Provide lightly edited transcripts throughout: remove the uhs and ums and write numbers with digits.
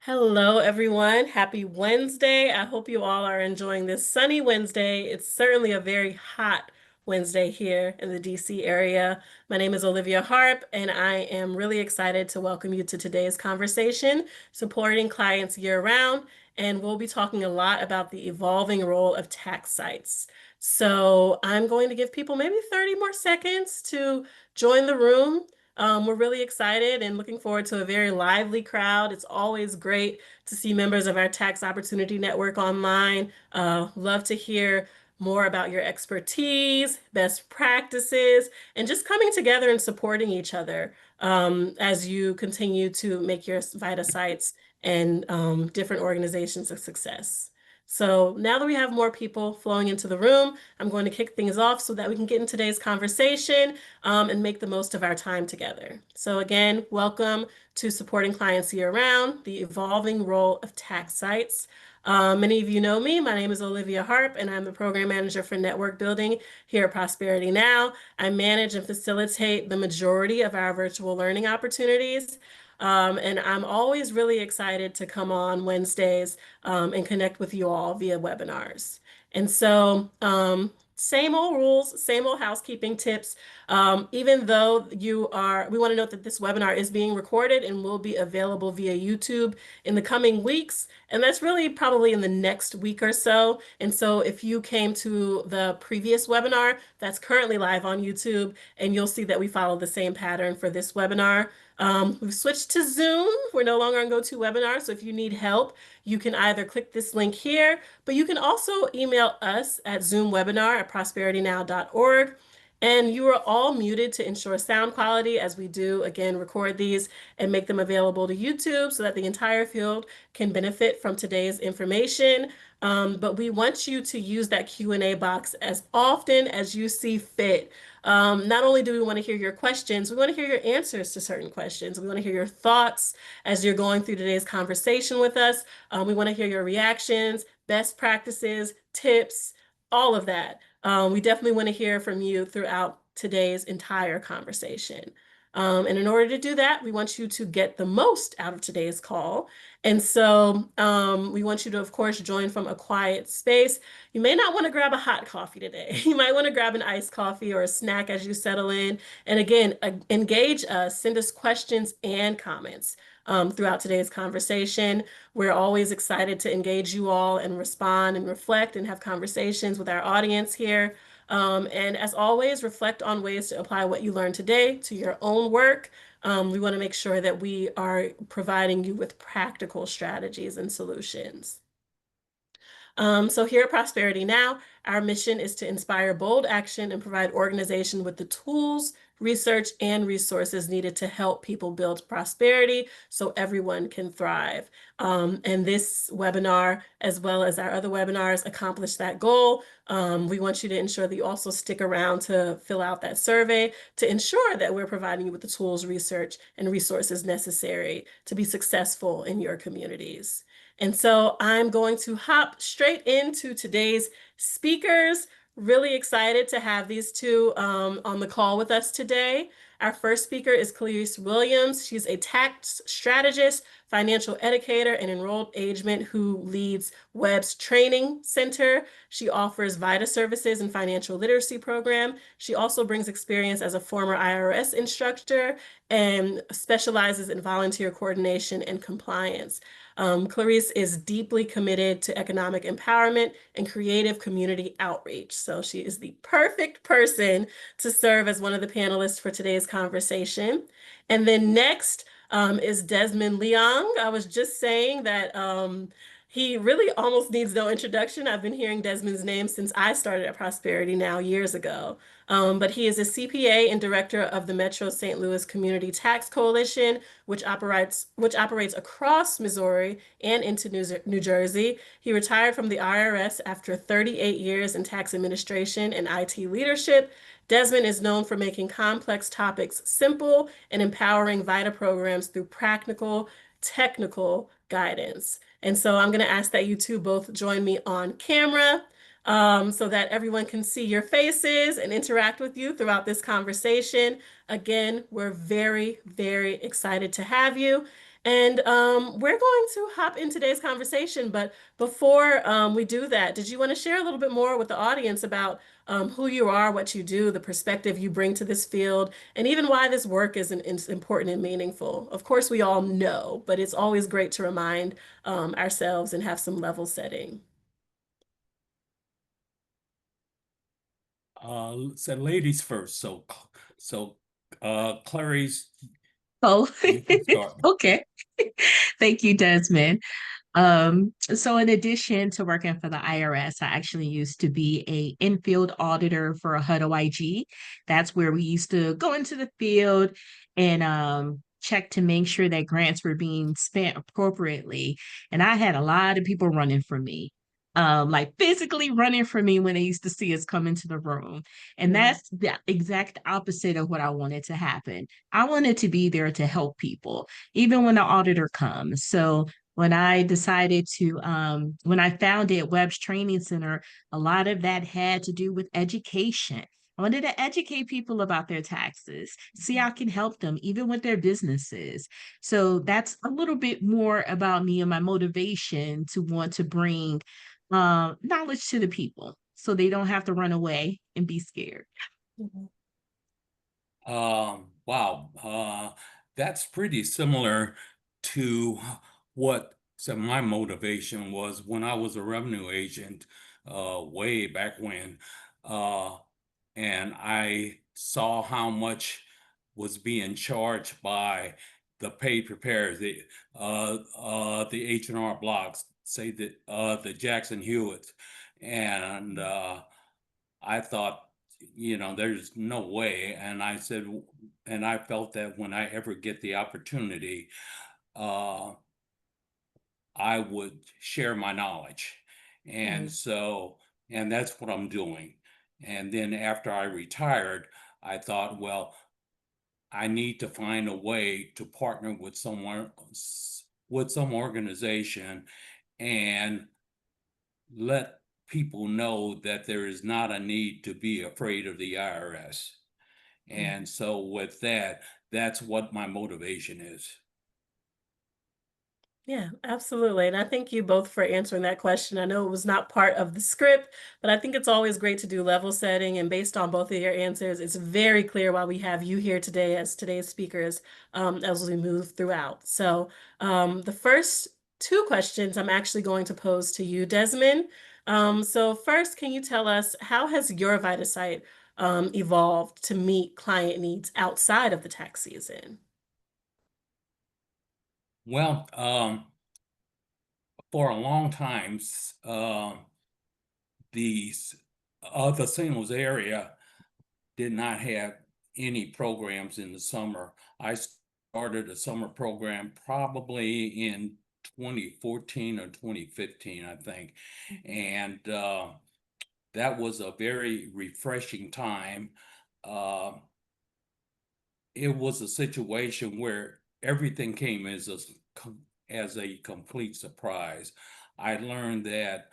Hello, everyone. Happy Wednesday. I hope you all are enjoying this sunny Wednesday. It's certainly a very hot Wednesday here in the DC area. My name is Olivia Harp, and I am really excited to welcome you to today's conversation, supporting clients year-round. And we'll be talking a lot about the evolving role of tax sites. So I'm going to give people maybe 30 more seconds to join the room. We're really excited and looking forward to a very lively crowd. It's always great to see members of our Tax Opportunity Network online. Love to hear more about your expertise, best practices, and just coming together and supporting each other as you continue to make your VITA sites and different organizations a success. So now that we have more people flowing into the room, I'm going to kick things off so that we can get in today's conversation and make the most of our time together. So again, welcome to Supporting Clients Year-Round, the evolving role of tax sites. Many of you know me. My name is Olivia Harp, and I'm the Program Manager for Network Building here at Prosperity Now. I manage and facilitate the majority of our virtual learning opportunities. And I'm always really excited to come on Wednesdays and connect with you all via webinars. And so same old rules, same old housekeeping tips. Even though we want to note that this webinar is being recorded and will be available via YouTube in the coming weeks. And that's really probably in the next week or so. And so if you came to the previous webinar, that's currently live on YouTube, and you'll see that we follow the same pattern for this webinar. We've switched to Zoom. We're no longer on GoToWebinar. So if you need help, you can either click this link here, but you can also email us at zoomwebinar@prosperitynow.org. And you are all muted to ensure sound quality as we do, again, record these and make them available to YouTube so that the entire field can benefit from today's information. But we want you to use that Q&A box as often as you see fit. Not only do we want to hear your questions, we want to hear your answers to certain questions. We want to hear your thoughts as you're going through today's conversation with us. We want to hear your reactions, best practices, tips, all of that. We definitely want to hear from you throughout today's entire conversation. And in order to do that, we want you to get the most out of today's call. And so we want you to, of course, join from a quiet space. You may not want to grab a hot coffee today. You might want to grab an iced coffee or a snack as you settle in. And again, engage us, send us questions and comments throughout today's conversation. We're always excited to engage you all and respond and reflect and have conversations with our audience here. And as always, reflect on ways to apply what you learned today to your own work. We want to make sure that we are providing you with practical strategies and solutions. So here at Prosperity Now, our mission is to inspire bold action and provide organization with the tools, research, and resources needed to help people build prosperity so everyone can thrive. And this webinar, as well as our other webinars, accomplish that goal. We want you to ensure that you also stick around to fill out that survey to ensure that we're providing you with the tools, research, and resources necessary to be successful in your communities. And so I'm going to hop straight into today's speakers. Really excited to have these two on the call with us today. Our first speaker is Clarice Williams. She's a tax strategist, financial educator, and enrolled agent who leads Webb's Training Center. She offers VITA services and financial literacy program. She also brings experience as a former IRS instructor and specializes in volunteer coordination and compliance. Clarice is deeply committed to economic empowerment and creative community outreach. So she is the perfect person to serve as one of the panelists for today's conversation. And then next is Desmond Leong. I was just saying that he really almost needs no introduction. I've been hearing Desmond's name since I started at Prosperity Now years ago. But he is a CPA and director of the Metro St. Louis Community Tax Coalition, which operates across Missouri and into New Jersey. He retired from the IRS after 38 years in tax administration and IT leadership. Desmond is known for making complex topics simple and empowering VITA programs through practical, technical guidance. And so I'm going to ask that you two both join me on camera so that everyone can see your faces and interact with you throughout this conversation. Again, we're very, very excited to have you. And we're going to hop in today's conversation. But before we do that, did you want to share a little bit more with the audience about who you are, what you do, the perspective you bring to this field, and even why this work is important and meaningful? Of course, we all know, but it's always great to remind ourselves and have some level setting. Said ladies first. So Clarice, Oh, you can start. okay. Thank you, Desmond. So in addition to working for the IRS, I actually used to be a in-field auditor for a HUD OIG. That's where we used to go into the field and check to make sure that grants were being spent appropriately. And I had a lot of people running from me. Like physically running from me when they used to see us come into the room. And Mhm. that's the exact opposite of what I wanted to happen. I wanted to be there to help people, even when the auditor comes. So when I decided to, when I founded Webb's Training Center, a lot of that had to do with education. I wanted to educate people about their taxes, see how I can help them, even with their businesses. So that's a little bit more about me and my motivation to want to bring knowledge to the people so they don't have to run away and be scared. Mhm. Wow, that's pretty similar to what some of my motivation was when I was a revenue agent, way back when. Uh, and I saw how much was being charged by the paid preparers, the H&R Blocks, say the Jackson Hewitts, and I thought, there's no way. And I said, and I felt that when I ever get the opportunity, uh, I would share my knowledge. And Mhm. so, and that's what I'm doing. And then after I retired, I thought, well, I need to find a way to partner with someone, with some organization, and let people know that there is not a need to be afraid of the IRS. And so with that, that's what my motivation is. Yeah, absolutely. And I thank you both for answering that question. I know it was not part of the script, but I think it's always great to do level setting. And based on both of your answers, it's very clear why we have you here today as today's speakers as we move throughout. So the first two questions I'm actually going to pose to you, Desmond. So first, can you tell us how has your VITA site evolved to meet client needs outside of the tax season? Well, for a long time, these the St. Louis area did not have any programs in the summer. I started a summer program probably in 2014 or 2015, I think. And that was a very refreshing time. Uh, it was a situation where everything came as a complete surprise. I learned that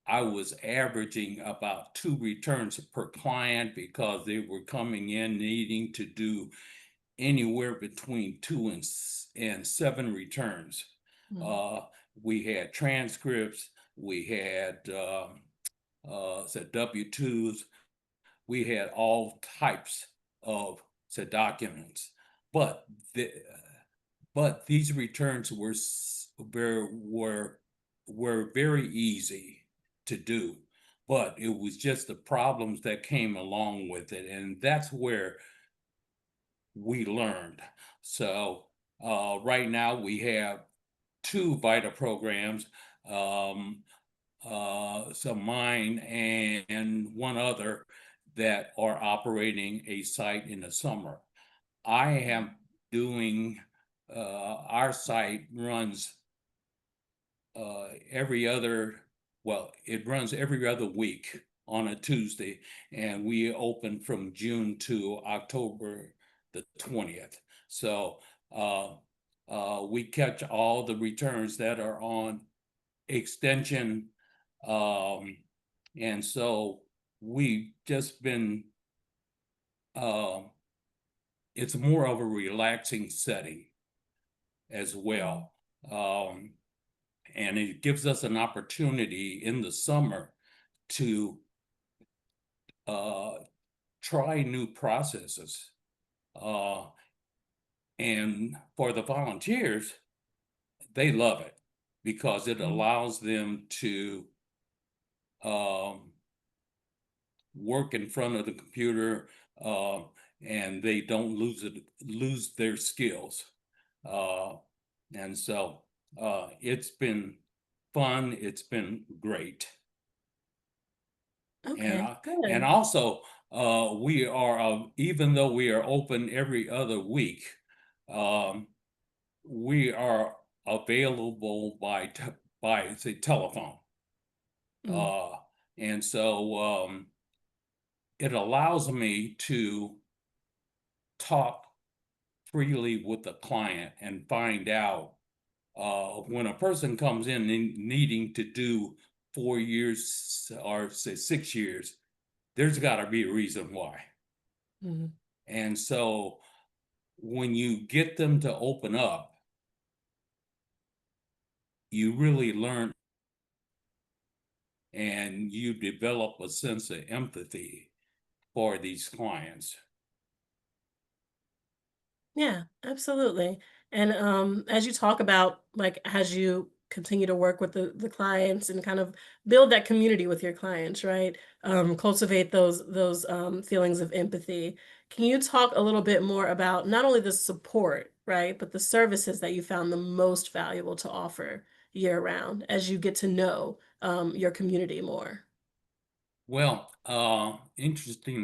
I was averaging about 2 returns per client because they were coming in needing to do anywhere between and 7 returns. Mhm. Uh, we had transcripts, we had said W-2s, we had all types of said documents, but the, but these returns were very easy to do, but it was just the problems that came along with it, and that's where we learned. So right now we have two VITA programs, um, some mine and one other that are operating a site in the summer. I am doing, our site runs every other, well, it runs every other week on a Tuesday, and we open from June to October the 20th. So we catch all the returns that are on extension. Um, and so we've just been, uh, it's more of a relaxing setting. as well. And it gives us an opportunity in the summer to uh, try new processes. Uh, and for the volunteers, they love it because it Mm. allows them to um, work in front of the computer, uh, and they don't lose their skills. Uh, and so it's been fun. It's been great. And Okay, and good. also we are even though we are open every other week, um, we are available by say telephone. Mm. Uh, and so it allows me to talk freely with the client and find out when a person comes in needing to do 4 years or say 6 years, there's got to be a reason why. Mm. And so when you get them to open up, you really learn and you develop a sense of empathy for these clients. Yeah, absolutely. And as you talk about, like, as you continue to work with the clients and kind of build that community with your clients, right? Cultivate those feelings of empathy. Can you talk a little bit more about not only the support, right, but the services that you found the most valuable to offer year round as you get to know your community more? Well, interesting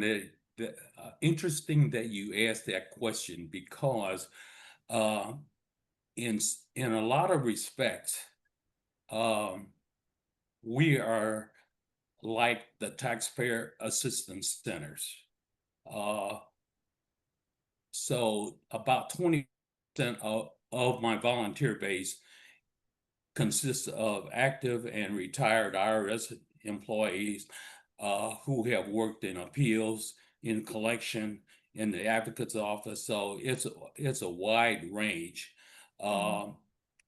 that you asked that question because uh, in a lot of respects, um, we are like the taxpayer assistance centers. Uh, so about 20% of my volunteer base consists of active and retired IRS employees who have worked in appeals, in collection, in the advocate's office. So it's a wide range, Mm. um,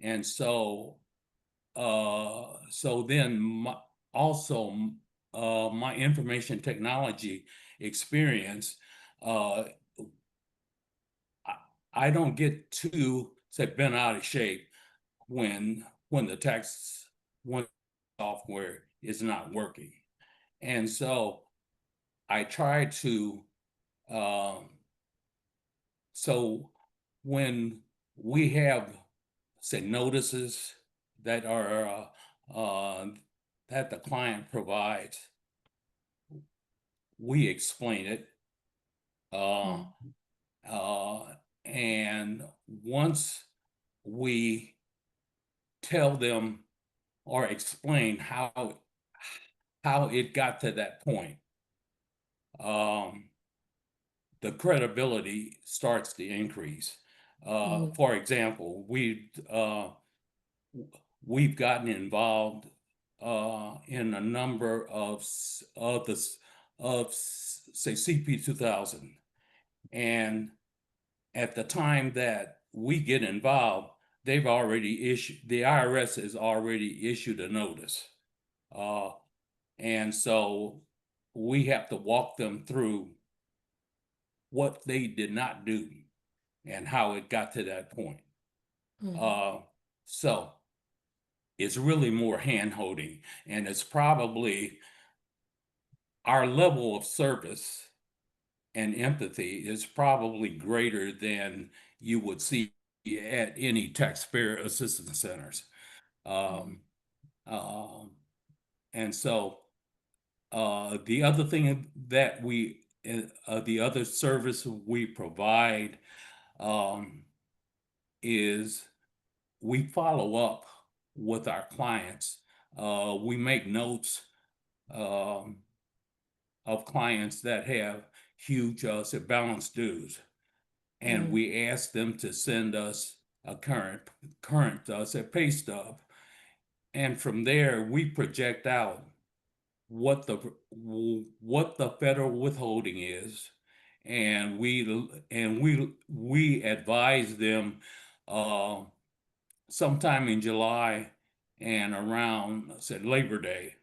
and so then also my information technology experience. Uh, I, I don't get too say bent out of shape when the tax when software is not working. And so I try to um, so when we have say notices that are that the client provides, we explain it. Uh, Mm. uh, and once we tell them or explain how it got to that point, um, the credibility starts to increase. Mm. For example, we've gotten involved in a number of the of say CP 2000, and at the time that we get involved, they've already issued the IRS has already issued a notice, uh, and so we have to walk them through what they did not do and how it got to that point. Mm. Uh, so it's really more hand holding, and it's probably our level of service and empathy is probably greater than you would see at any taxpayer assistance centers. Mm. Um, um, and so the other thing that the other service we provide um, is we follow up with our clients. We make notes um, of clients that have huge balance dues, and Mm. we ask them to send us a current say pay stub, and from there we project out what the federal withholding is, and we advise them sometime in July and around, say, Labor Day,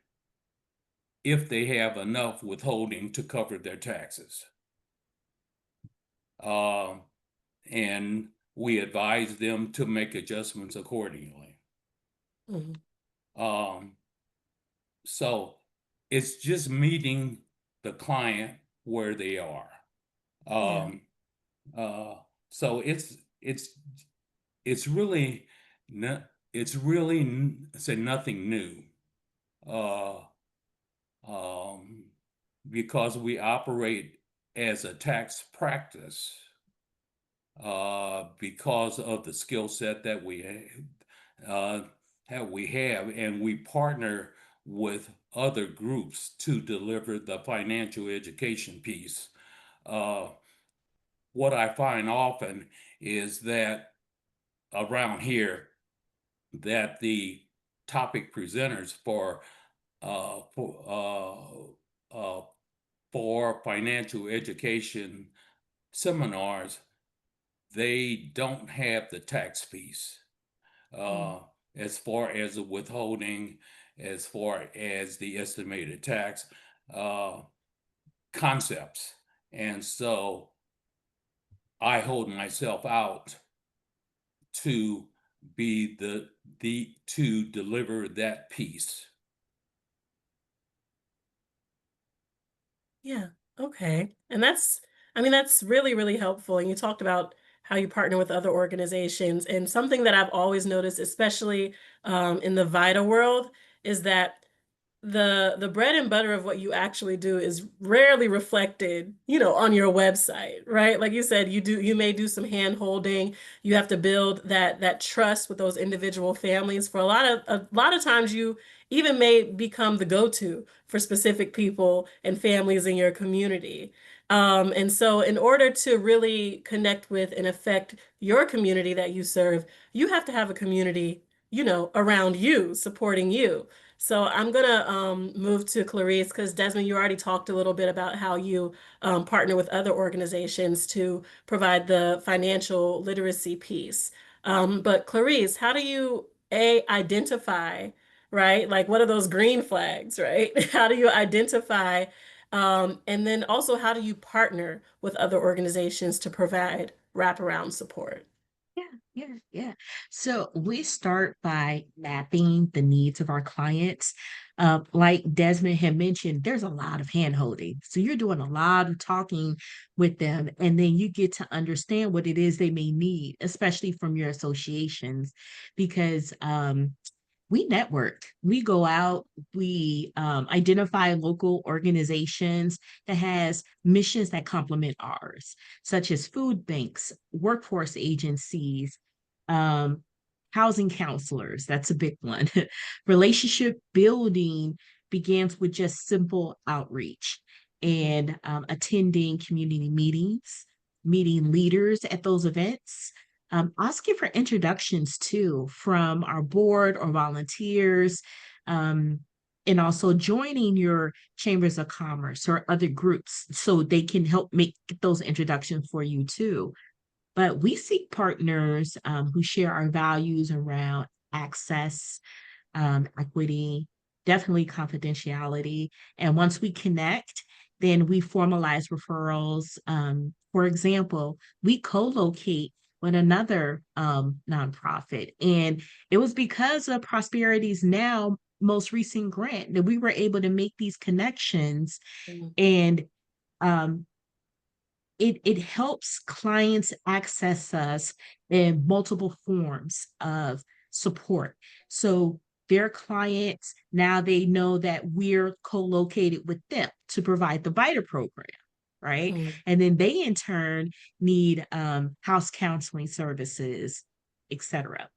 if they have enough withholding to cover their taxes. Um, and we advise them to make adjustments accordingly. Mhm. Um, so it's just meeting the client where they are. Yeah. Um, uh, so it's really no, it's really say nothing new. Uh, um, because we operate as a tax practice, because of the skill set uh, that we have, and we partner with other groups to deliver the financial education piece. Uh, what I find often is that around here, that the topic presenters uh, for uh, for financial education seminars, they don't have the tax piece, Mm. uh, as far as the withholding, as far as the estimated tax uh, concepts. And so I hold myself out to be the to deliver that piece. Yeah. Okay. And I mean, that's really, really helpful. And you talked about how you partner with other organizations. And something that I've always noticed, especially in the VITA world, is that the bread and butter of what you actually do is rarely reflected, on your website, right? Like you said, you may do some hand holding. You have to build that trust with those individual families. For a lot of times you even may become the go-to for specific people and families in your community. And so in order to really connect with and affect your community that you serve, you have to have a community, around you, supporting you. So I'm gonna move to Clarice because Desmond, you already talked a little bit about how you partner with other organizations to provide the financial literacy piece. But Clarice, how do you identify, right? Like, what are those green flags, right? How do you identify, and then also how do you partner with other organizations to provide wraparound support? Yeah, yeah. So we start by mapping the needs of our clients. Like Desmond had mentioned, there's a lot of hand holding. So you're doing a lot of talking with them, and then you get to understand what it is they may need, especially from your associations, because we network. We go out, we identify local organizations that has missions that complement ours, such as food banks, workforce agencies, um, housing counselors. That's a big one. Relationship building begins with just simple outreach and attending community meetings, meeting leaders at those events, asking for introductions too from our board or volunteers, um, and also joining your chambers of commerce or other groups so they can help make those introductions for you too. But we seek partners who share our values around access, equity, definitely confidentiality. And once we connect, then we formalize referrals. For example, we co-locate with another nonprofit, and it was because of Prosperity's now most recent grant that we were able to make these connections, Mhm. and um, it helps clients access us in multiple forms of support. So their clients now they know that we're co-located with them to provide the VITA program, right? Mhm. And then they in turn need house counseling services, etc.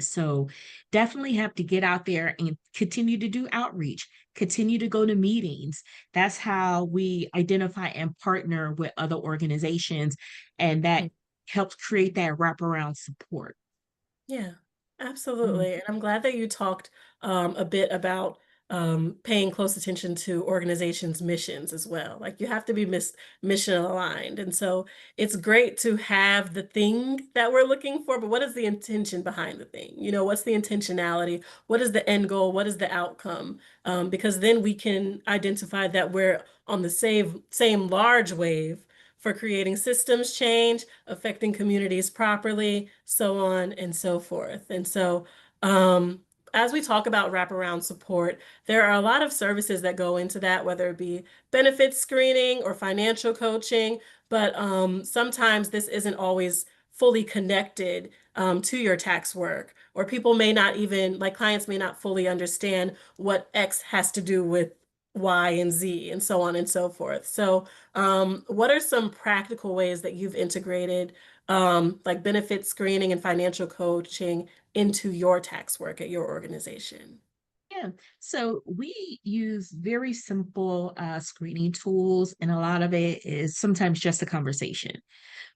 So definitely have to get out there and continue to do outreach, continue to go to meetings. That's how we identify and partner with other organizations, and that helps create that wraparound support. Yeah, Mm. absolutely. And I'm glad that you talked a bit about paying close attention to organizations' missions as well. Like you have to be mission aligned. And so it's great to have the thing that we're looking for, but what is the intention behind the thing? You know, what's the intentionality? What is the end goal? What is the outcome? Because then we can identify that we're on the same large wave for creating systems change, affecting communities properly, so on and so forth. And so, as we talk about wraparound support, there are a lot of services that go into that, whether it be benefits screening or financial coaching, but sometimes this isn't always fully connected to your tax work, or people may not even, like clients may not fully understand what X has to do with Y and Z, and so on and so forth. So, what are some practical ways that you've integrated like benefit screening and financial coaching into your tax work at your organization? Yeah. So we use very simple screening tools, and a lot of it is sometimes just a conversation.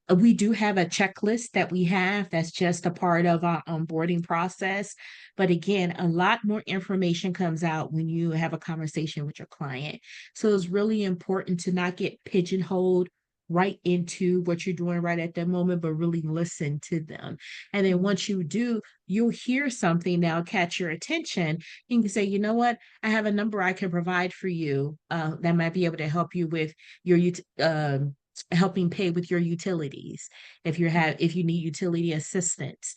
We do have a checklist that we have that's just a part of our onboarding process. But again, a lot more information comes out when you have a conversation with your client. So it's really important to not get pigeonholed right into what you're doing right at that moment, but really listen to them. And then Mhm. once you do, you'll hear something now catch your attention. You can say, you know what, I have a number I can provide for you that might be able to help you with your helping pay with your utilities if you need utility assistance.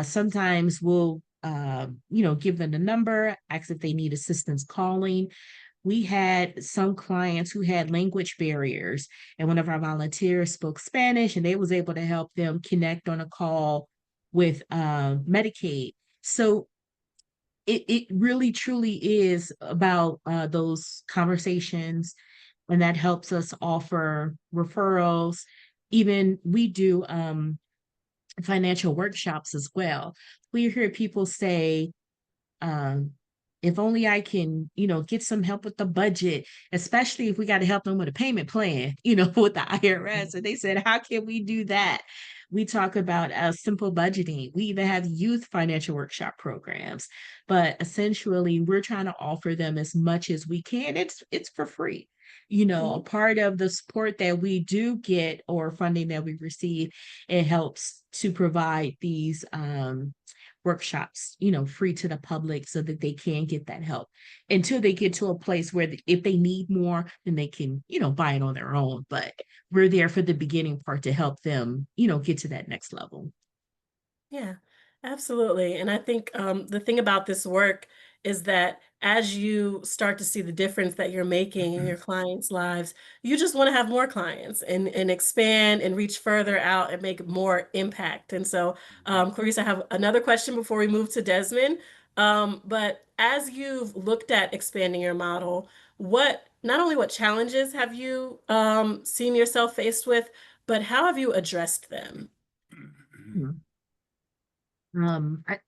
Sometimes we'll give them the number, ask if they need assistance calling. We had some clients who had language barriers, and one of our volunteers spoke Spanish, and they was able to help them connect on a call with Medicaid. So it really truly is about those conversations, and that helps us offer referrals. Even we do financial workshops as well. We hear people say, um, if only I can, get some help with the budget, especially if we got to help them with a payment plan, with the IRS. And they said, how can we do that? We talk about simple budgeting. We even have youth financial workshop programs, but essentially we're trying to offer them as much as we can. It's for free. A Mhm. part of the support that we do get or funding that we receive, it helps to provide these workshops, free to the public so that they can get that help until they get to a place where if they need more, then they can, buy it on their own. But we're there for the beginning part to help them, get to that next level. Yeah, absolutely. And I think the thing about this work is that as you start to see the difference that you're making in your clients' lives, you just want to have more clients and expand and reach further out and make more impact. And so, Clarice, I have another question before we move to Desmond. But as you've looked at expanding your model, not only what challenges have you seen yourself faced with, but how have you addressed them? Mhm. I,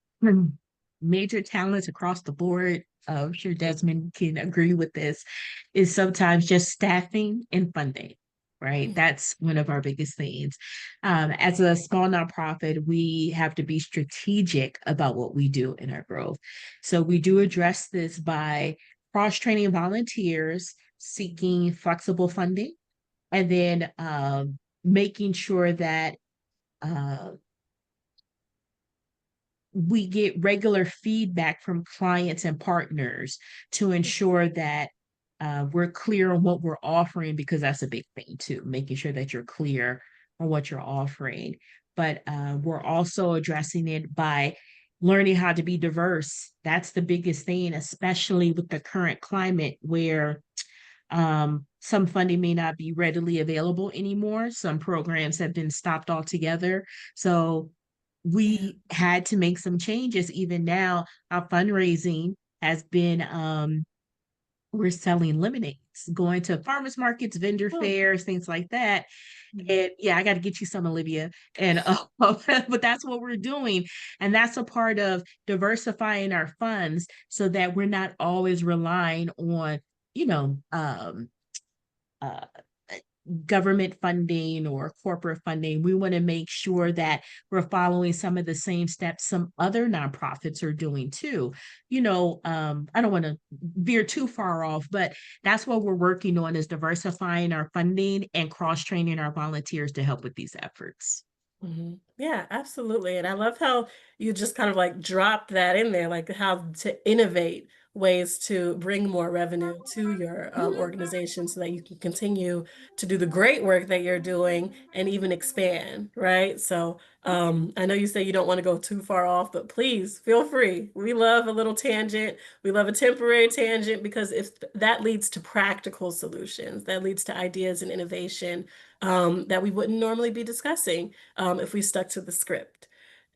major talents across the board. I'm sure Desmond can agree with this. Is sometimes just staffing and funding, right? That's one of our biggest things. As a small nonprofit, we have to be strategic about what we do in our growth. So we do address this by cross training volunteers, seeking flexible funding, and then making sure that. Uh, we get regular feedback from clients and partners to ensure that we're clear on what we're offering, because that's a big thing too, making sure that you're clear on what you're offering. But we're also addressing it by learning how to be diverse. That's the biggest thing, especially with the current climate where some funding may not be readily available anymore. Some programs have been stopped altogether. So Yeah. we had to make some changes. Even now, our fundraising has been we're selling lemonades, going to farmers markets, vendor Oh. fairs, things like that. And yeah, I got to get you some, Olivia. And but that's what we're doing, and that's a part of diversifying our funds so that we're not always relying on, you know, uh, government funding or corporate funding. We want to make sure that we're following some of the same steps some other nonprofits are doing too. I don't want to veer too far off, but that's what we're working on is diversifying our funding and cross-training our volunteers to help with these efforts. Yeah, absolutely. And I love how you just kind of like dropped that in there, like how to innovate ways to bring more revenue to your organization so that you can continue to do the great work that you're doing and even expand, right? So I know you say you don't want to go too far off, but please feel free. We love a little tangent. We love a temporary tangent because if that leads to practical solutions, that leads to ideas and innovation that we wouldn't normally be discussing if we stuck to the script.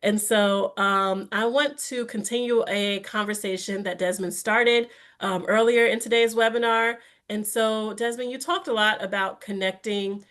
And so I want to continue a conversation that Desmond started earlier in today's webinar. And so, Desmond, you talked a lot about connecting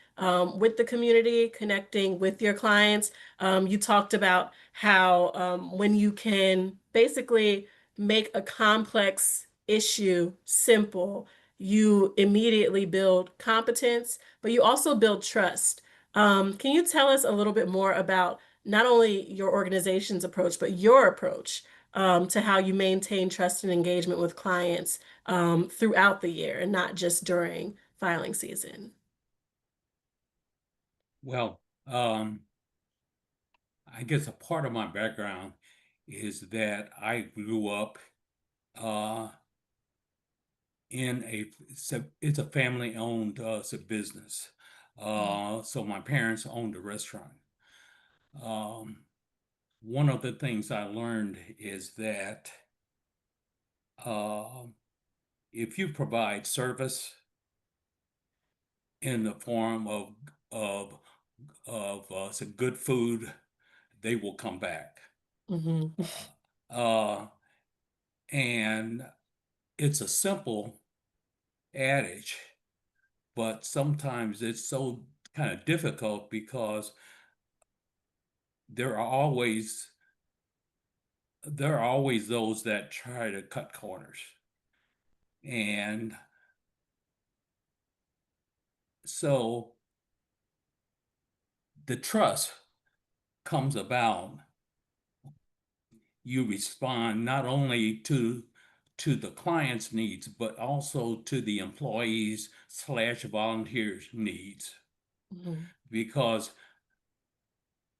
with the community, connecting with your clients. You talked about how when you can basically make a complex issue simple, you immediately build competence, but you also build trust. Can you tell us a little bit more about not only your organization's approach, but your approach to how you maintain trust and engagement with clients throughout the year and not just during filing season? Well, I guess a part of my background is that I grew up uh, in it's a family-owned business. So my parents owned a restaurant. Um, One of the things I learned is that uh, if you provide service in the form of some good food, they will come back. Hmm. Uh, and it's a simple adage, but sometimes it's so kind of difficult because there are always there are always those that try to cut corners. And so the trust comes about. You respond not only to the client's needs, but also to the employees slash volunteers' needs. Hmm. Because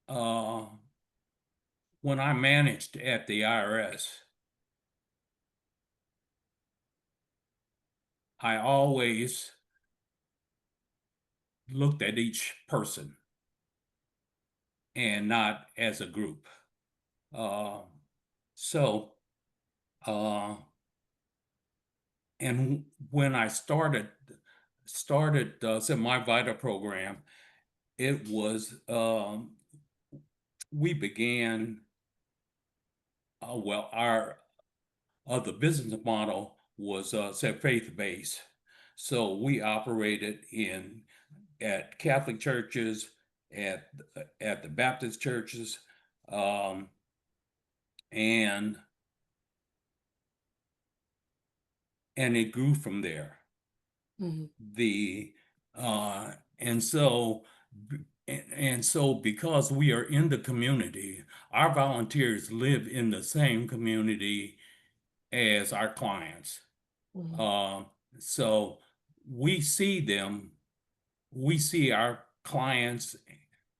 uh, when I managed at the IRS, I always looked at each person and not as a group. Uh, so, uh, and when I started my VITA program, it was we began well our the business model was said faith-based, so we operated in at Catholic churches, at at the Baptist churches, um, and it grew from there. Hmm. The and so and so because we are in the community, our volunteers live in the same community as our clients. Hmm. Uh, so we see them, we see our clients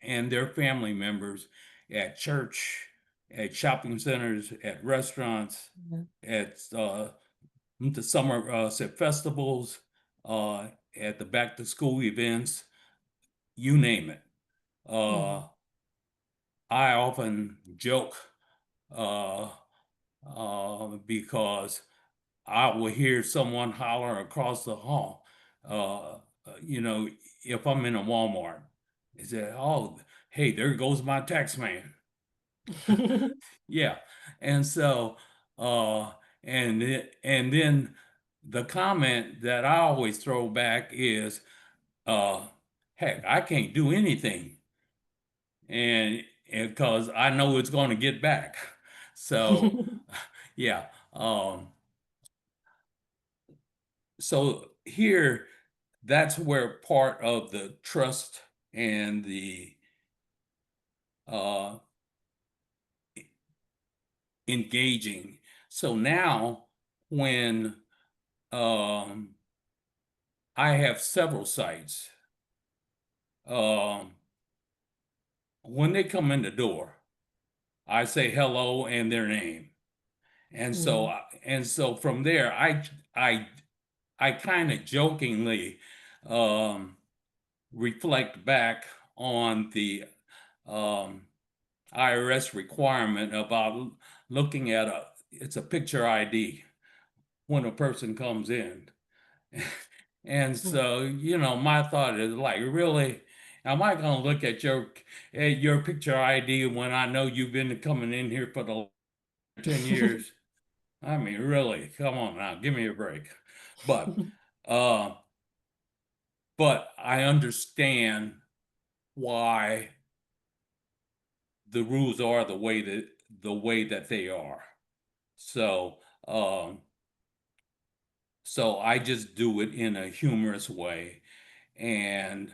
and their family members at church, at shopping centers, at restaurants, at the summer festivals, uh, at the back to school events, you name it. Uh, Hmm. I often joke uh, because I will hear someone holler across the hall. You know, if I'm in a Walmart, they say, "Oh, hey, there goes my tax man." Yeah, and so uh, and then the comment that I always throw back is, "Heck, I can't do anything," and because I know it's going to get back. So, yeah. So here that's where part of the trust and the uh, engaging. So now, when um, I have several sites, um, when they come in the door, I say hello and their name, and so Mhm. and so from there, I I kind of jokingly um, reflect back on the um, IRS requirement about looking at it's a picture ID when a person comes in. And so, my thought is like, really, am I going to look at your picture ID when I know you've been coming in here for the 10 years? I mean, really, come on now, give me a break. But uh but I understand why the rules are the way that they are. So, um so I just do it in a humorous way, and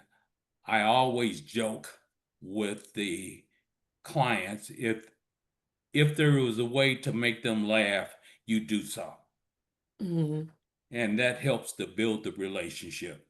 I always joke with the clients, if there was a way to make them laugh, you do so. Mhm. And that helps to build the relationship.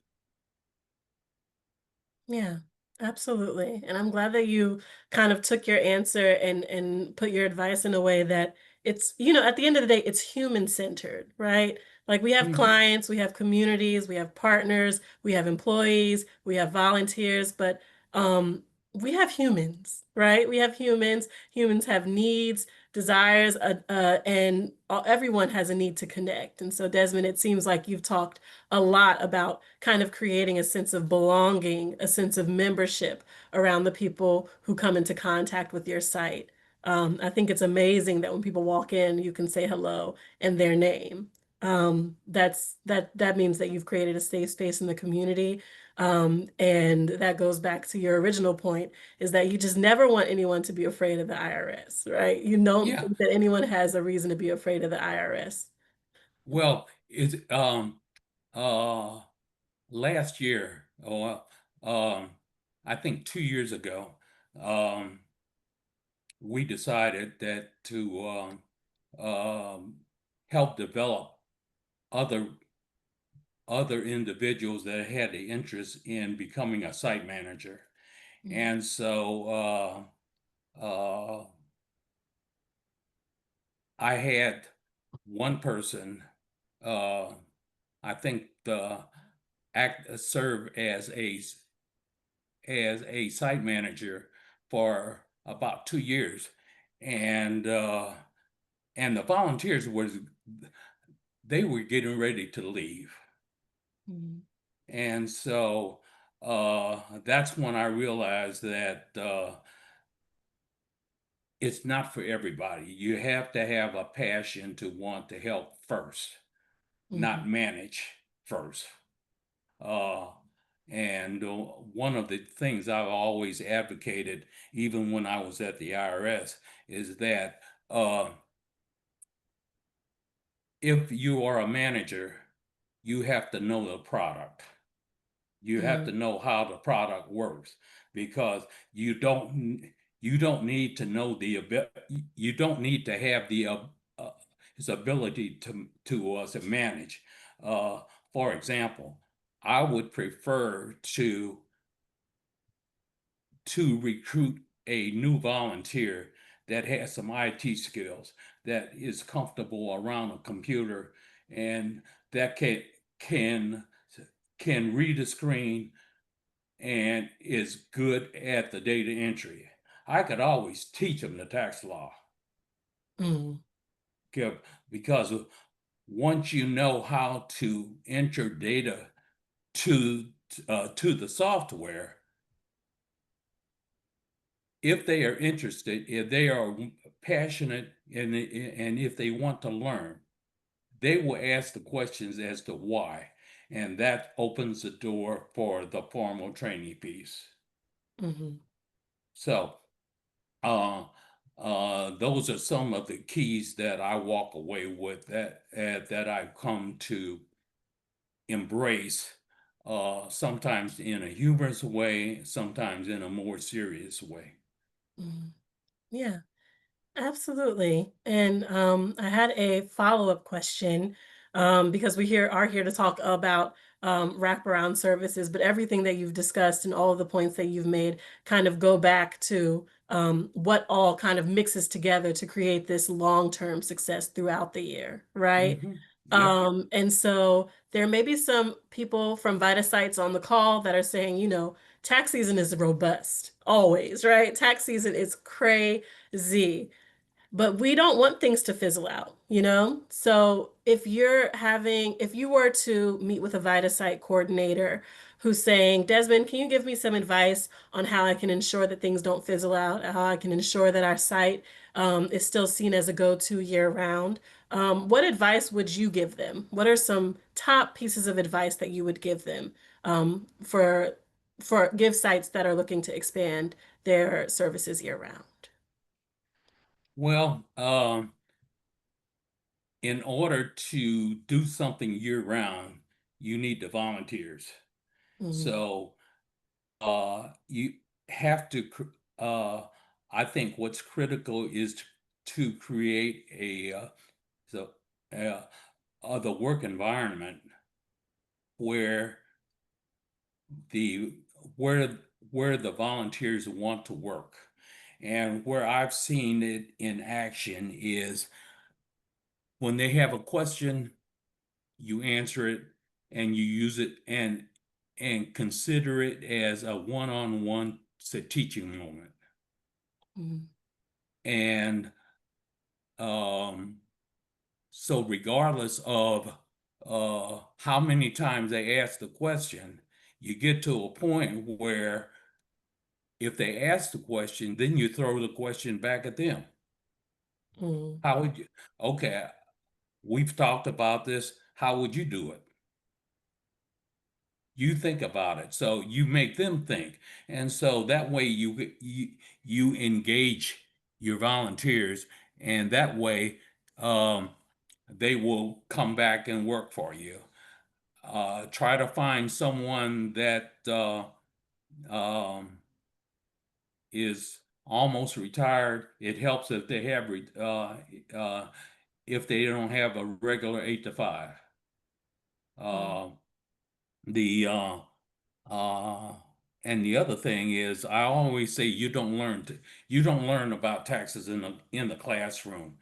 Yeah, absolutely. And I'm glad that you kind of took your answer and put your advice in a way that it's, at the end of the day, it's human centered, right? Like we have Mhm. clients, we have communities, we have partners, we have employees, we have volunteers, but um we have humans, right? We have humans. Humans have needs, desires, and everyone has a need to connect. And so, Desmond, it seems like you've talked a lot about kind of creating a sense of belonging, a sense of membership around the people who come into contact with your site. I think it's amazing that when people walk in, you can say hello and their name. That means that you've created a safe space in the community. And that goes back to your original point, is that you just never want anyone to be afraid of the IRS, right? You don't Yeah. think that anyone has a reason to be afraid of the IRS. Well, it's uh last year, I think 2 years ago, um we decided that to help develop other other individuals that had the interest in becoming a site manager. Mhm. And so I had one person, uh, I think the act serve as a site manager for about 2 years, and and the volunteers they were getting ready to leave, Mhm. and so that's when I realized that it's not for everybody. You have to have a passion to want to help first, not Mhm. manage first. Uh, and one of the things I've always advocated, even when I was at the IRS, is that if you are a manager, you have to know the product. You have to Mhm. know how the product works, because you don't need to know you don't need to have uh, his ability to manage. Uh, for example, I would prefer to recruit a new volunteer that has some IT skills, that is comfortable around a computer, and that can can read a screen and is good at the data entry. I could always teach them the tax law, Mhm. because once you know how to enter data to to the software, if they are interested, if they are passionate, and if they want to learn, they will ask the questions as to why, and that opens the door for the formal training piece. Mhm. So Uh, those are some of the keys that I walk away with, that I've come to embrace sometimes in a humorous way, sometimes in a more serious way. Mhm. Yeah. Absolutely. And I had a follow-up question because are here to talk about wraparound services, but everything that you've discussed and all of the points that you've made kind of go back to what all kind of mixes together to create this long-term success throughout the year, right? Yep. And so there may be some people from VITA sites on the call that are saying, tax season is robust, always, right? Tax season is crazy. But we don't want things to fizzle out, you know? So if you were to meet with a VITA site coordinator who's saying, Desmond, can you give me some advice on how I can ensure that things don't fizzle out, how I can ensure that our site is still seen as a go-to year round? What advice would you give them? What are some top pieces of advice that you would give them for give sites that are looking to expand their services year round? Well, in order to do something year round, you need the volunteers. Mm, So you have to, uh, I think what's critical is to create so, uh, the work environment where the where where the volunteers want to work. And where I've seen it in action is when they have a question, you answer it and you use it and consider it as a one-on-one teaching moment. mm, And um, so regardless of how many times they ask the question, you get to a point where if they ask the question, then you throw the question back at them. mm, How would you? Okay, we've talked about this. How would you do it? You think about it. So you make them think. And so that way you engage your volunteers, and that way um, they will come back and work for you. Try to find someone that um, is almost retired. It helps if they have if they don't have a regular 8 to 5. mm, Uh, the uh, and the other thing is, I always say you don't learn about taxes in the classroom.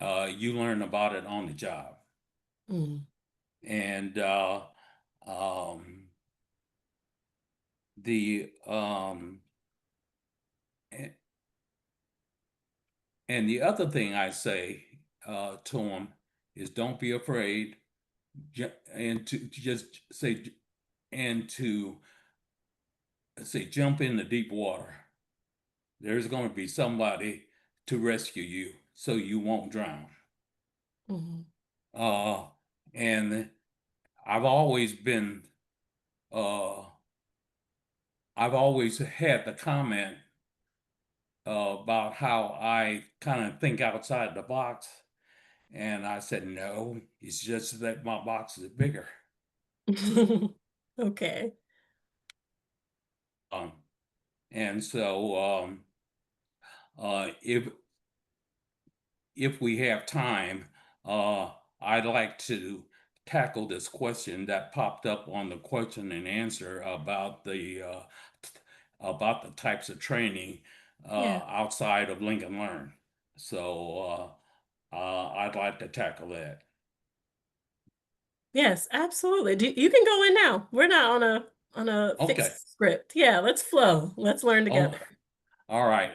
You learn about it on the job, mm. and um, the a- and the other thing I say to them is, don't be afraid, and to just say and to say jump in the deep water. There's going to be somebody to rescue you so you won't drown. Mhm, Uh, and I've always been, uh, I've always had the comment about how I kind of think outside the box. And I said, no, it's just that my box is bigger. Okay. Um, and so if we have time, uh, I'd like to tackle this question that popped up on the question and answer about the types of training Yeah. outside of Lincoln Learn. So I'd like to tackle that. Yes, absolutely. You can go in now. We're not on a Okay. fixed script. Yeah, let's flow. Let's learn Oh, together. all right.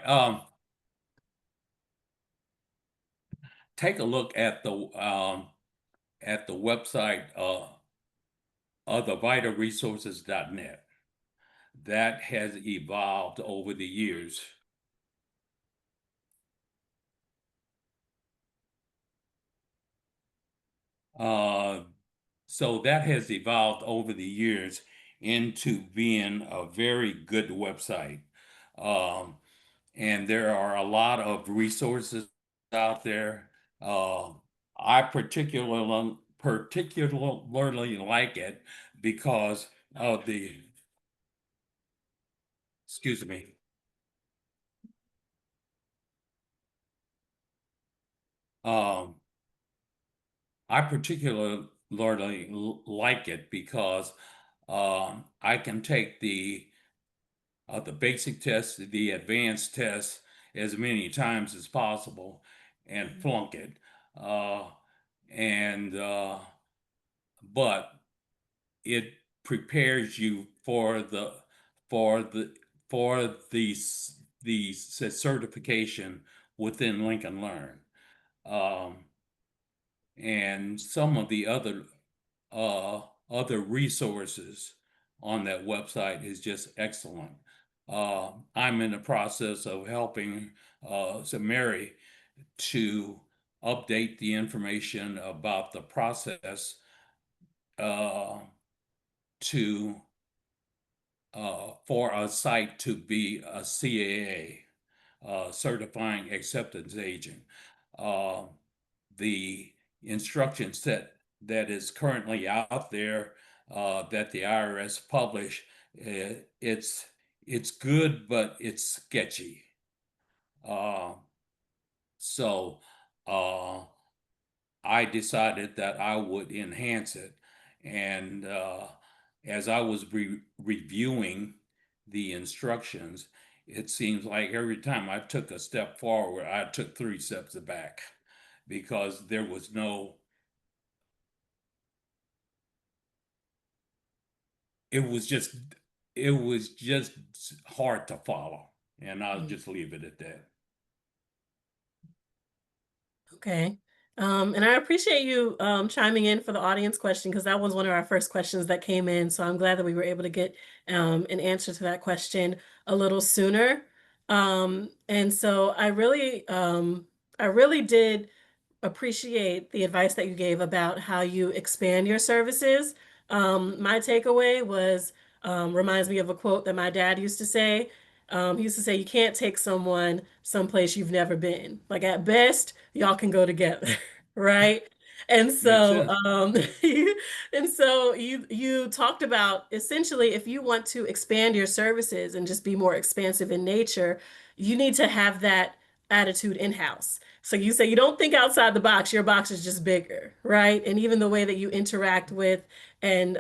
Take a look at the website of the vitaresources.net. That has evolved over the years. Uh, so that has evolved over the years into being a very good website. Um, and there are a lot of resources out there. I particularly like it because of excuse me, um, I particularly like it because I can take the basic test, the advanced test, as many times as possible and flunk it. Uh, and But it prepares you for for the the certification within Lincoln Learn. Um, and some of the uh, other resources on that website is just excellent. I'm in the process of helping Mary to update the information about the process uh, to for a site to be a CAA, certifying acceptance agent. Uh, the instruction set that is currently out there that the IRS publish, it's good, but it's sketchy. Uh, so uh, I decided that I would enhance it, and as I was reviewing the instructions, it seems like every time I took a step forward, I took 3 steps back because there was no it was just it was just hard to follow, and I'll Mm. just leave it at that. Okay. And I appreciate you chiming in for the audience question because that was one of our first questions that came in. So I'm glad that we were able to get an answer to that question a little sooner. And so I really did appreciate the advice that you gave about how you expand your services. My takeaway was reminds me of a quote that my dad used to say. He used to say, "You can't take someone someplace you've never been. Like at best, y'all can go together, right?" And Makes so, sense. you talked about essentially if you want to expand your services and just be more expansive in nature, you need to have that attitude in-house. So you say you don't think outside the box, your box is just bigger, right? And even the way that you interact with and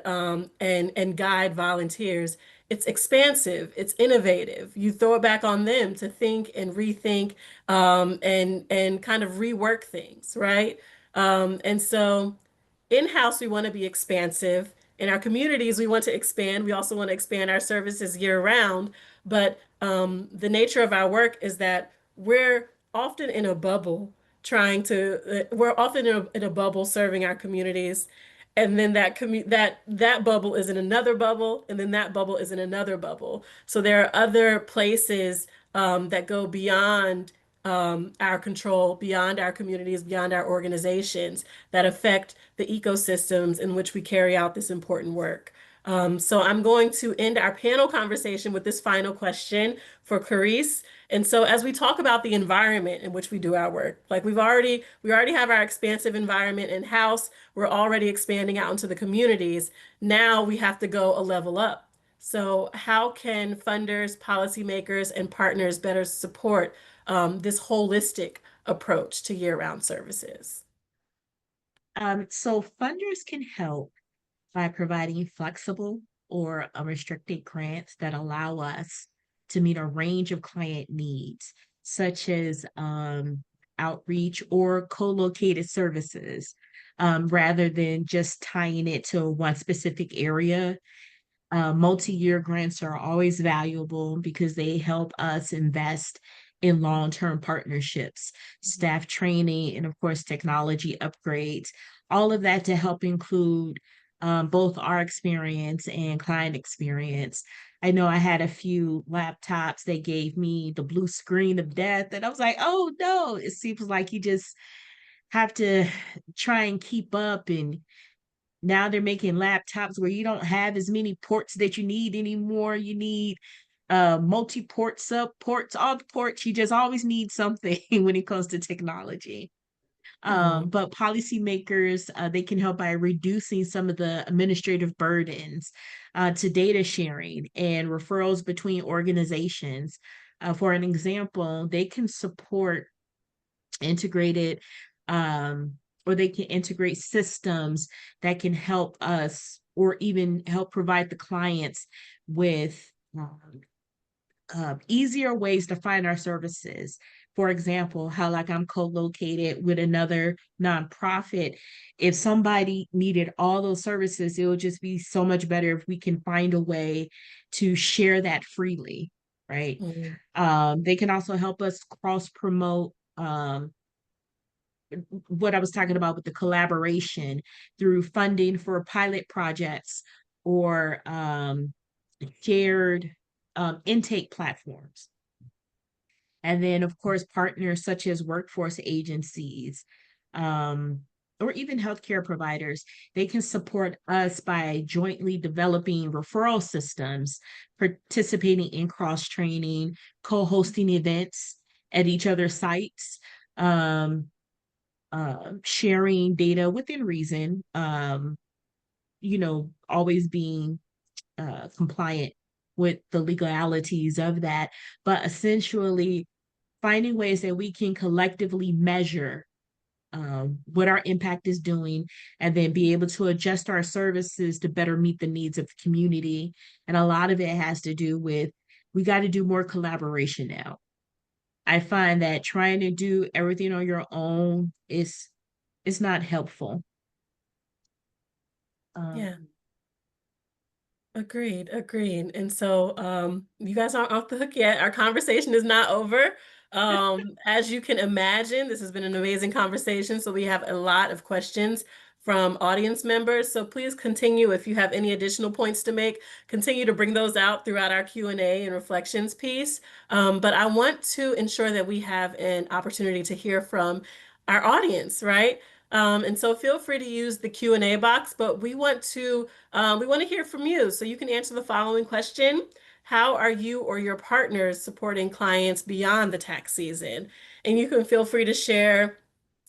guide volunteers, it's expansive, it's innovative. You throw it back on them to think and rethink and kind of rework things, right? And so in-house, we want to be expansive. In our communities, we want to expand. We also want to expand our services year round. But the nature of our work is that we're often in a bubble serving our communities. And then that bubble is in another bubble, and then that bubble is in another bubble. So there are other places that go beyond our control, beyond our communities, beyond our organizations that affect the ecosystems in which we carry out this important work. So I'm going to end our panel conversation with this final question for Carice. And so as we talk about the environment in which we do our work, like we already have our expansive environment in house. We're already expanding out into the communities. Now we have to go a level up. So how can funders, policymakers, and partners better support this holistic approach to year-round services? So funders can help by providing flexible or restricted grants that allow us to meet a range of client needs, such as outreach or co-located services, rather than just tying it to one specific area. Multi-year grants are always valuable because they help us invest in long-term partnerships, staff training, and of course, technology upgrades. All of that to help include both our experience and client experience. I know I had a few laptops. They gave me the blue screen of death, and I was like, "Oh no!" It seems like you just have to try and keep up, and now they're making laptops where you don't have as many ports that you need anymore. You need multi-port, sub ports, all the ports. You just always need something when it comes to technology. But policymakers, they can help by reducing some of the administrative burdens to data sharing and referrals between organizations. For an example, they can support integrated or they can integrate systems that can help us or even help provide the clients with easier ways to find our services. For example, how like I'm co-located with another nonprofit. If somebody needed all those services, it would just be so much better if we can find a way to share that freely, right? Mhm. They can also help us cross promote what I was talking about with the collaboration through funding for pilot projects or shared intake platforms. And then, of course, partners such as workforce agencies um, or even healthcare providers, they can support us by jointly developing referral systems, participating in cross training, co hosting events at each other's sites. Um, Sharing data within reason, always being compliant with the legalities of that, but essentially finding ways that we can collectively measure what our impact is doing and then be able to adjust our services to better meet the needs of the community. And a lot of it has to do with we got to do more collaboration now. I find that trying to do everything on your own is not helpful. Yeah. Um, Agreed, agreed. And so you guys aren't off the hook yet. Our conversation is not over. As you can imagine, this has been an amazing conversation. So we have a lot of questions from audience members. So please continue if you have any additional points to make, continue to bring those out throughout our Q&A and reflections piece. But I want to ensure that we have an opportunity to hear from our audience, right? And so feel free to use the Q&A box, but we want to hear from you. So you can answer the following question. How are you or your partners supporting clients beyond the tax season? And you can feel free to share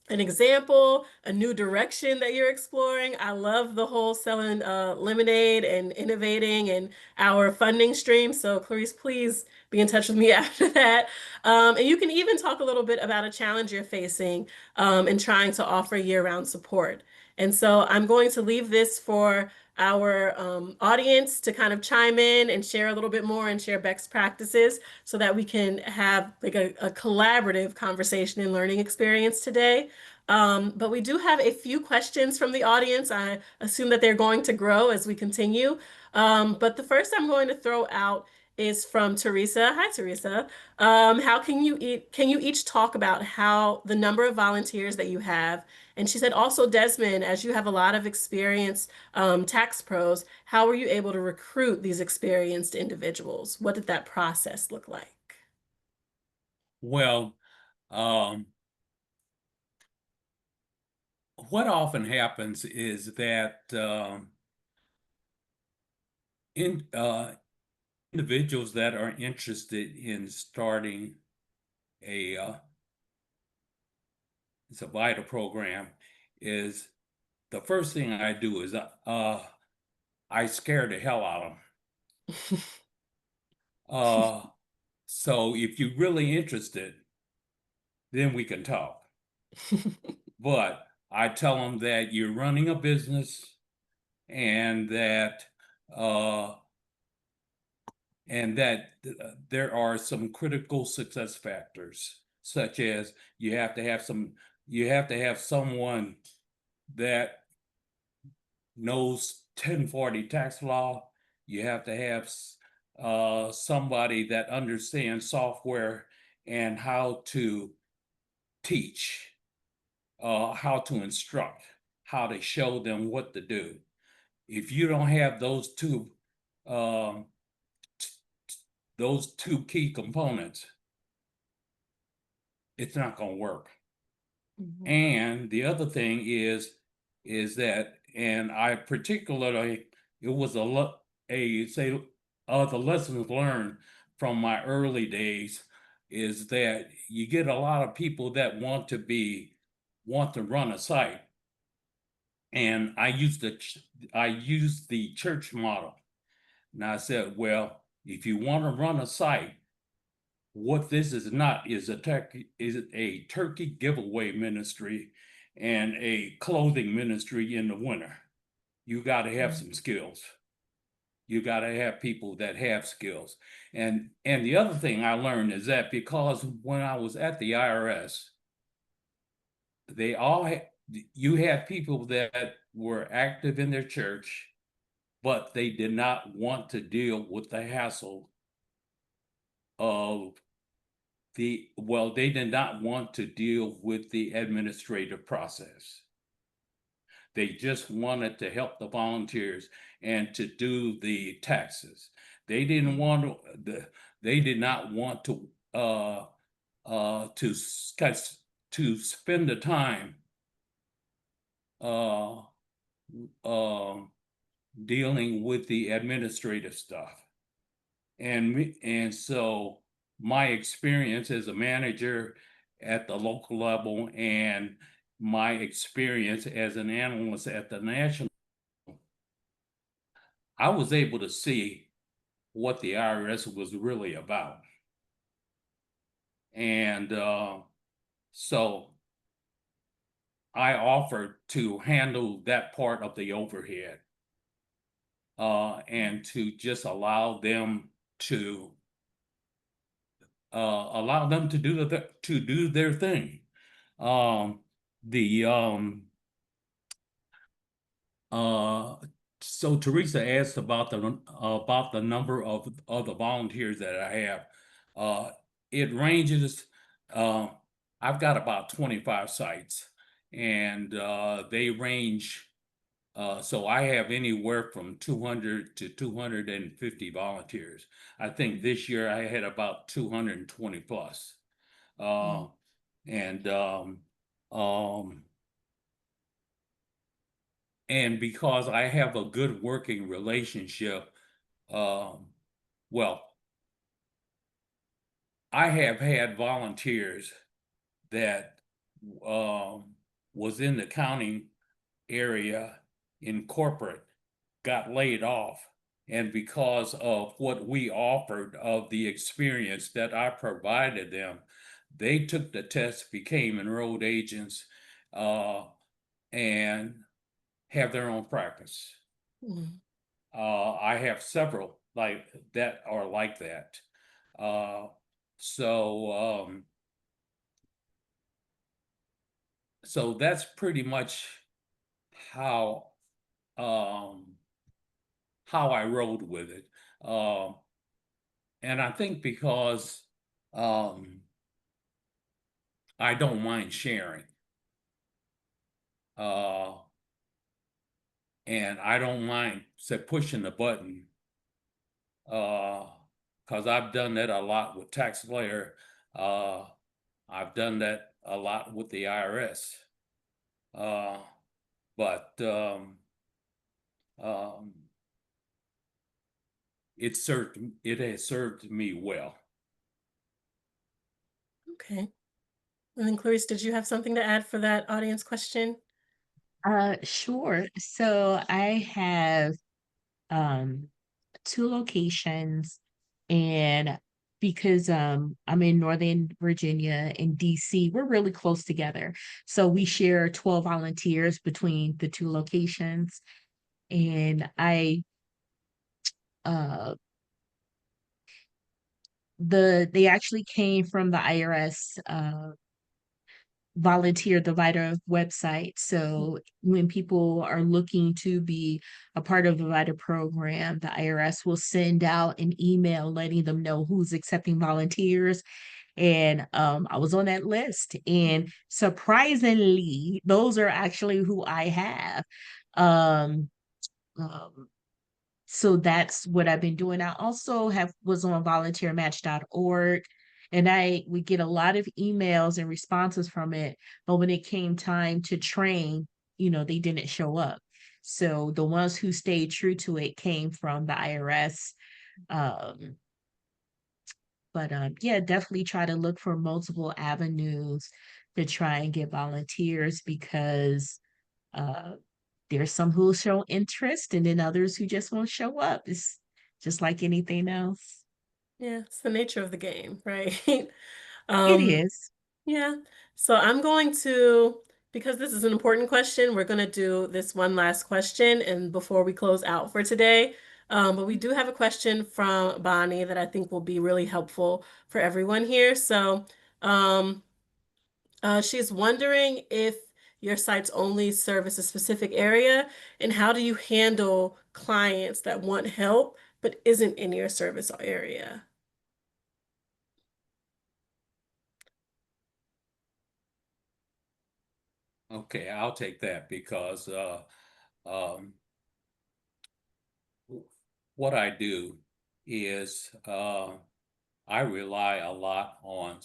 an example, a new direction that you're exploring. I love the whole selling lemonade and innovating and our funding stream. So Clarice, please be in touch with me after that. And you can even talk a little bit about a challenge you're facing in trying to offer year-round support. And so I'm going to leave this for our audience to kind of chime in and share a little bit more and share best practices so that we can have like a collaborative conversation and learning experience today. But we do have a few questions from the audience. I assume that they're going to grow as we continue. But the first I'm going to throw out is from Teresa. Hi, Teresa. How can you each talk about how the number of volunteers that you have? And she said also, Desmond, as you have a lot of experience, tax pros, how were you able to recruit these experienced individuals? What did that process look like? Well, um, what often happens is that in individuals that are interested in starting a it's a VITA program is the first thing I do is I scare the hell out of them. So if you're really interested, then we can talk. But I tell them that you're running a business and that uh, there are some critical success factors, such as you have to have someone that knows 1040 tax law. You have to have somebody that understands software and how to teach, how to instruct, how to show them what to do. If you don't have um, those two key components, it's not going to work. Mhm. And the other thing is that, and I particularly, it was the lessons learned from my early days is that you get a lot of people that want to be want to run a site, and I used the church model. And I said, well, if you want to run a site, what this is not is a turkey giveaway ministry and a clothing ministry in the winter. You got to have some skills. You got to have people that have skills. And the other thing I learned is that because when I was at the IRS, they all had, you had people that were active in their church, but they did not want to deal with the hassle of they did not want to deal with the administrative process. They just wanted to help the volunteers and to do the taxes. They didn't want they did not want to to spend the time uh, uh, dealing with the administrative stuff. And so my experience as a manager at the local level and my experience as an analyst at the national, I was able to see what the IRS was really about. And so I offered to handle that part of the overhead and to just to allow them to do their thing. Um, the uh, so Teresa asked about the number of the volunteers that I have. It ranges. Uh, I've got about 25 sites, and they range. So I have anywhere from 200 to 250 volunteers. I think this year I had about 220 plus. Uh, and um, and because I have a good working relationship, um, well, I have had volunteers that um, was in the county area in corporate got laid off. And because of what we offered, of the experience that I provided them, they took the test, became enrolled agents, and have their own practice. Mhm. I have several like that are like that. Uh, so so that's pretty much how um, how I rode with it. Um, and I think because um, I don't mind sharing, uh, and I don't mind say pushing the button, because I've done that a lot with TaxSlayer. Uh, I've done that a lot with the IRS. Uh, but um, it has served me well. Okay. And then Clarice, did you have something to add for that audience question? Sure. So I have um two locations, and because I'm in Northern Virginia and DC, we're really close together. So we share 12 volunteers between the two locations. And I uh they actually came from the IRS volunteer the VITA website. So when people are looking to be a part of the VITA program, the IRS will send out an email letting them know who's accepting volunteers. And I was on that list. And surprisingly, those are actually who I have. Um, um, so that's what I've been doing. I also have was on volunteermatch.org, and I we get a lot of emails and responses from it, but when it came time to train, they didn't show up. So the ones who stayed true to it came from the IRS. Um, but yeah, definitely try to look for multiple avenues to try and get volunteers because uh, there's some who will show interest and then others who just won't show up. It's just like anything else. Yeah, it's the nature of the game, right? It Um, is. yeah. So I'm going to, because this is an important question, we're going to do this one last question and before we close out for today. But we do have a question from Bonnie that I think will be really helpful for everyone here. So, um, she's wondering if your sites only service a specific area, and how do you handle clients that want help but isn't in your service area? Okay, I'll take that because um, what I do is I rely a lot on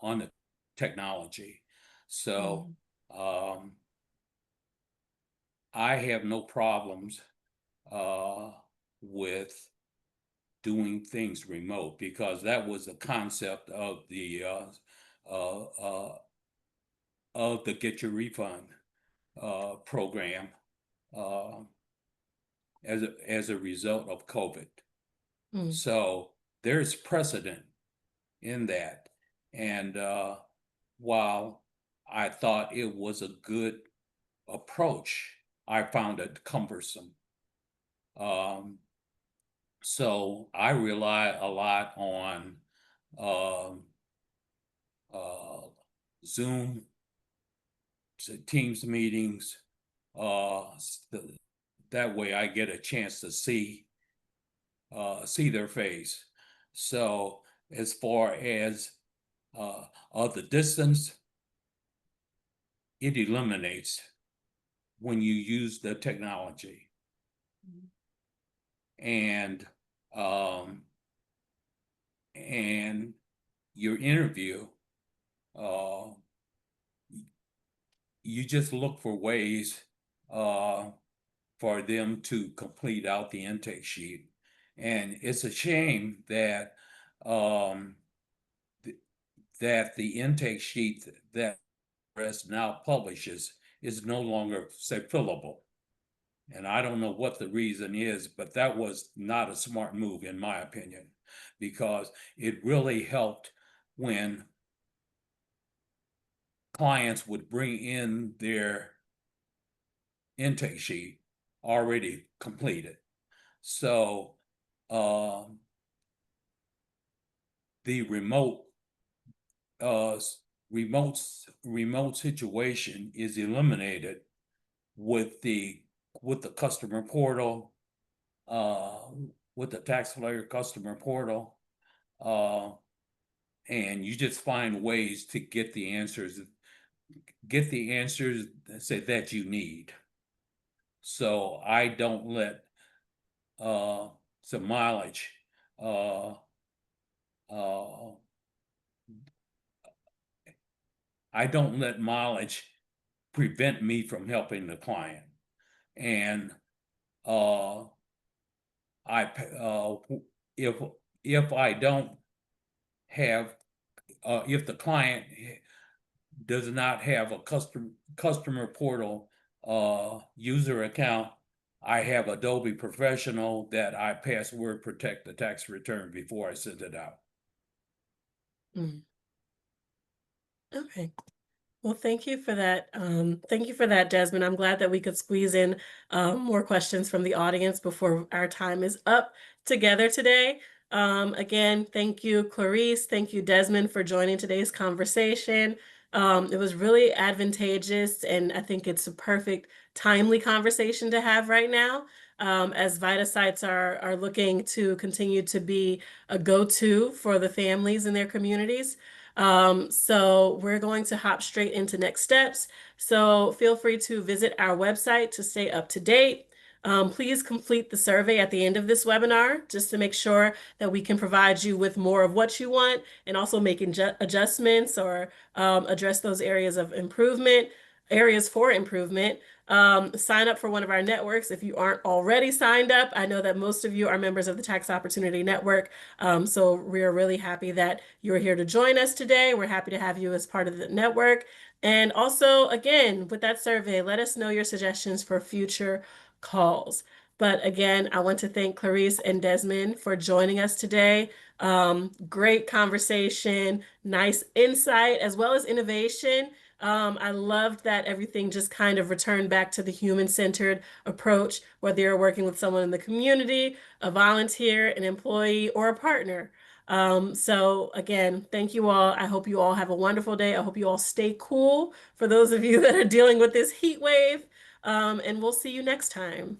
on the technology. So Mm, um, I have no problems uh, with doing things remote because that was the concept uh, uh, of the Get Your Refund program uh, as a result of COVID. mm, So there's precedent in that. And while I thought it was a good approach, I found it cumbersome. Um, so I rely a lot on um, uh, Zoom, Teams meetings. That way I get a chance to see their face. So as far as the distance, it eliminates when you use the technology. And um, and your interview, uh, you just look for ways uh, for them to complete out the intake sheet. And it's a shame that um, th- that the intake sheet that press now publishes is no longer, say, fillable. And I don't know what the reason is, but that was not a smart move, in my opinion, because it really helped when clients would bring in their intake sheet already completed. So um, the uh, remote remote situation is eliminated with the customer portal, uh, with the taxpayer customer portal, uh, and you just find ways to get the answers that you need. So I don't let some mileage uh, uh, I don't let mileage prevent me from helping the client. And uh, I if if I don't have if the client does not have a customer portal user account, I have Adobe Professional that I password protect the tax return before I send it out. mm. Okay. Well, thank you for that. Thank you for that, Desmond. I'm glad that we could squeeze in more questions from the audience before our time is up together today. Again, thank you, Clarice. Thank you, Desmond, for joining today's conversation. It was really advantageous, and I think it's a perfect, timely conversation to have right now, as VITA sites are looking to continue to be a go-to for the families in their communities. So we're going to hop straight into next steps. So feel free to visit our website to stay up to date. Please complete the survey at the end of this webinar just to make sure that we can provide you with more of what you want and also make adjustments or address those areas of improvement. areas for improvement, sign up for one of our networks if you aren't already signed up. I know that most of you are members of the Tax Opportunity Network, so we're really happy that you're here to join us today. We're happy to have you as part of the network. And also, again, with that survey, let us know your suggestions for future calls. But again, I want to thank Clarice and Desmond for joining us today. Great conversation, nice insight, as well as innovation. I loved that everything just kind of returned back to the human-centered approach, whether you're working with someone in the community, a volunteer, an employee, or a partner. So again, thank you all. I hope you all have a wonderful day. I hope you all stay cool for those of you that are dealing with this heat wave. And we'll see you next time.